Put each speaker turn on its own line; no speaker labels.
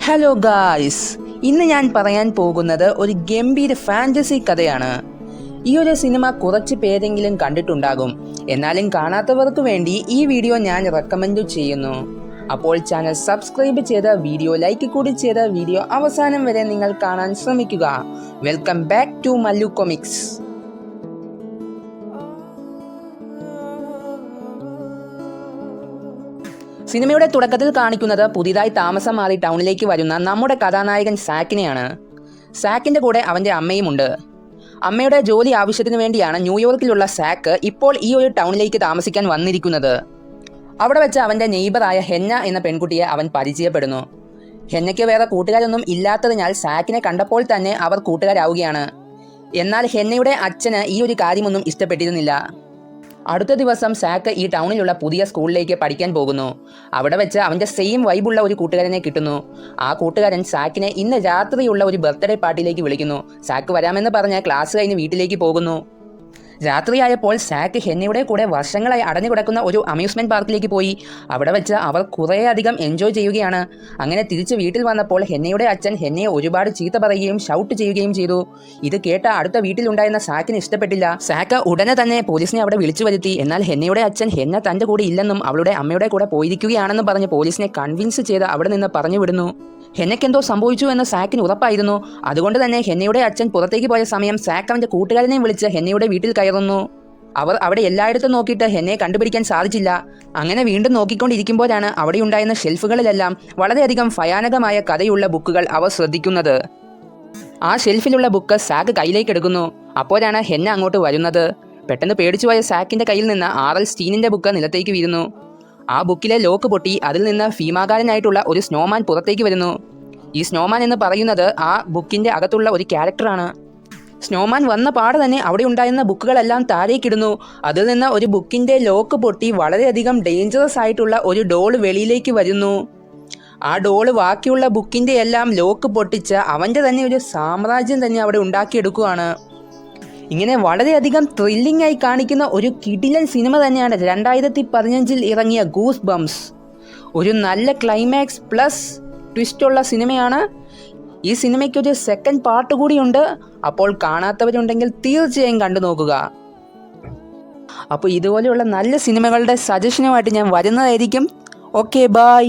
Hello guys, ഇന്ന് ഞാൻ പറയാൻ പോകുന്നത് ഒരു ഗംഭീര ഫാന്റസി കഥയാണ്. ഈ ഒരു സിനിമ കുറച്ച് പേരെങ്കിലും കണ്ടിട്ടുണ്ടാകും. എന്നാലും കാണാത്തവർക്ക് വേണ്ടി ഈ വീഡിയോ ഞാൻ റെക്കമെൻഡ് ചെയ്യുന്നു. അപ്പോൾ ചാനൽ സബ്സ്ക്രൈബ് ചെയ്ത വീഡിയോ ലൈക്ക് കൂടി ചെയ്ത വീഡിയോ അവസാനം വരെ നിങ്ങൾ കാണാൻ ശ്രമിക്കുക. Welcome back to Mallu comics. സിനിമയുടെ തുടക്കത്തിൽ കാണിക്കുന്നത് പുതിയതായി താമസം മാറി ടൗണിലേക്ക് വരുന്ന നമ്മുടെ കഥാനായകൻ സാക്കിനെയാണ്. സാക്കിൻ്റെ കൂടെ അവൻ്റെ അമ്മയുമുണ്ട്. അമ്മയുടെ ജോലി ആവശ്യത്തിന് വേണ്ടിയാണ് ന്യൂയോർക്കിലുള്ള സാക്ക് ഇപ്പോൾ ഈ ഒരു ടൗണിലേക്ക് താമസിക്കാൻ വന്നിരിക്കുന്നത്. അവിടെ വെച്ച് അവൻ്റെ നെയ്ബറായ ഹെന്ന എന്ന പെൺകുട്ടിയെ അവൻ പരിചയപ്പെടുന്നു. ഹെന്നയ്ക്ക് വേറെ കൂട്ടുകാരൊന്നും ഇല്ലാത്തതിനാൽ സാക്കിനെ കണ്ടപ്പോൾ തന്നെ അവർ കൂട്ടുകാരാവുകയാണ്. എന്നാൽ ഹെന്നയുടെ അച്ഛന് ഈ ഒരു കാര്യമൊന്നും ഇഷ്ടപ്പെട്ടിരുന്നില്ല. അടുത്ത ദിവസം സാക്ക് ഈ ടൗണിലുള്ള പുതിയ സ്കൂളിലേക്ക് പഠിക്കാൻ പോകുന്നു. അവിടെ വെച്ച് അവൻ്റെ സെയിം വൈബുള്ള ഒരു കൂട്ടുകാരനെ കിട്ടുന്നു. ആ കൂട്ടുകാരൻ സാക്കിനെ ഇന്ന് രാത്രിയുള്ള ഒരു ബർത്ത്ഡേ പാർട്ടിയിലേക്ക് വിളിക്കുന്നു. സാക്ക് വരാമെന്ന് പറഞ്ഞ് ക്ലാസ് കഴിഞ്ഞ് വീട്ടിലേക്ക് പോകുന്നു. രാത്രിയായപ്പോൾ സാക്ക് ഹെന്നയുടെ കൂടെ വർഷങ്ങളായി അടഞ്ഞു കിടക്കുന്ന ഒരു അമ്യൂസ്മെൻറ്റ് പാർക്കിലേക്ക് പോയി. അവിടെ വെച്ച് അവർ കുറേയധികം എൻജോയ് ചെയ്യുകയാണ്. അങ്ങനെ തിരിച്ച് വീട്ടിൽ വന്നപ്പോൾ ഹെന്നയുടെ അച്ഛൻ ഹെന്നയെ ഒരുപാട് ചീത്ത പറയുകയും ഷൗട്ട് ചെയ്യുകയും ചെയ്തു. ഇത് കേട്ട അടുത്ത വീട്ടിലുണ്ടായിരുന്ന സാക്കിന് ഇഷ്ടപ്പെട്ടില്ല. സാക്ക് ഉടനെ തന്നെ പോലീസിനെ അവിടെ വിളിച്ചു വരുത്തി. എന്നാൽ ഹെന്നയുടെ അച്ഛൻ ഹെന്ന തൻ്റെ കൂടെ ഇല്ലെന്നും അവളുടെ അമ്മയുടെ കൂടെ പോയിരിക്കുകയാണെന്നും പറഞ്ഞ് പോലീസിനെ കൺവിൻസ് ചെയ്ത് അവിടെ നിന്ന് പറഞ്ഞു വിടുന്നു. ഹെന്നയ്ക്കെന്തോ സംഭവിച്ചു എന്ന് സാക്കിന് ഉറപ്പായിരുന്നു. അതുകൊണ്ട് തന്നെ ഹെന്നയുടെ അച്ഛൻ പുറത്തേക്ക് പോയ സമയം സാക്ക് അവൻ്റെ കൂട്ടുകാരനെയും വിളിച്ച് ഹെന്നയുടെ വീട്ടിൽ കയറുന്നു. അവർ അവിടെ എല്ലായിടത്തും നോക്കിയിട്ട് ഹെന്നയെ കണ്ടുപിടിക്കാൻ സാധിച്ചില്ല. അങ്ങനെ വീണ്ടും നോക്കിക്കൊണ്ടിരിക്കുമ്പോഴാണ് അവിടെയുണ്ടായിരുന്ന ഷെൽഫുകളിലെല്ലാം വളരെയധികം ഭയാനകമായ കഥയുള്ള ബുക്കുകൾ അവർ ശ്രദ്ധിക്കുന്നത്. ആ ഷെൽഫിലുള്ള ബുക്ക് സാക്ക് കയ്യിലേക്ക് എടുക്കുന്നു. അപ്പോഴാണ് ഹെന്ന അങ്ങോട്ട് വരുന്നത്. പെട്ടെന്ന് പേടിച്ചുപോയ സാക്കിൻ്റെ കയ്യിൽ നിന്ന് R.L. സ്റ്റീനിൻ്റെ ബുക്ക് നിലത്തേക്ക് വീഴുന്നു. ആ ബുക്കിലെ ലോക്ക് പൊട്ടി അതിൽ നിന്ന് ഭീമാകാരനായിട്ടുള്ള ഒരു സ്നോമാൻ പുറത്തേക്ക് വരുന്നു. ഈ സ്നോമാൻ എന്ന് പറയുന്നത് ആ ബുക്കിൻ്റെ അകത്തുള്ള ഒരു ക്യാരക്ടറാണ്. സ്നോമാൻ വന്ന പാടെ തന്നെ അവിടെ ഉണ്ടായിരുന്ന ബുക്കുകളെല്ലാം താഴേക്കിടുന്നു. അതിൽ നിന്ന് ഒരു ബുക്കിൻ്റെ ലോക്ക് പൊട്ടി വളരെയധികം ഡേഞ്ചറസ് ആയിട്ടുള്ള ഒരു ഡോള് വെളിയിലേക്ക് വരുന്നു. ആ ഡോള് ബാക്കിയുള്ള ബുക്കിൻ്റെ എല്ലാം ലോക്ക് പൊട്ടിച്ച് അവൻ്റെ തന്നെ ഒരു സാമ്രാജ്യം തന്നെ അവിടെ ഉണ്ടാക്കിയെടുക്കുകയാണ്. ഇങ്ങനെ വളരെയധികം ത്രില്ലിംഗ് ആയി കാണിക്കുന്ന ഒരു കിടിലൻ സിനിമ തന്നെയാണ് 2015 ഇറങ്ങിയ ഗൂസ് ബംസ്. ഒരു നല്ല ക്ലൈമാക്സ് പ്ലസ് ട്വിസ്റ്റുള്ള സിനിമയാണ്. ഈ സിനിമയ്ക്കൊരു സെക്കൻഡ് പാർട്ട് കൂടിയുണ്ട്. അപ്പോൾ കാണാത്തവരുണ്ടെങ്കിൽ തീർച്ചയായും കണ്ടു നോക്കുക. അപ്പോൾ ഇതുപോലെയുള്ള നല്ല സിനിമകളുടെ സജഷനുമായിട്ട് ഞാൻ വരുന്നതായിരിക്കും. Okay, by.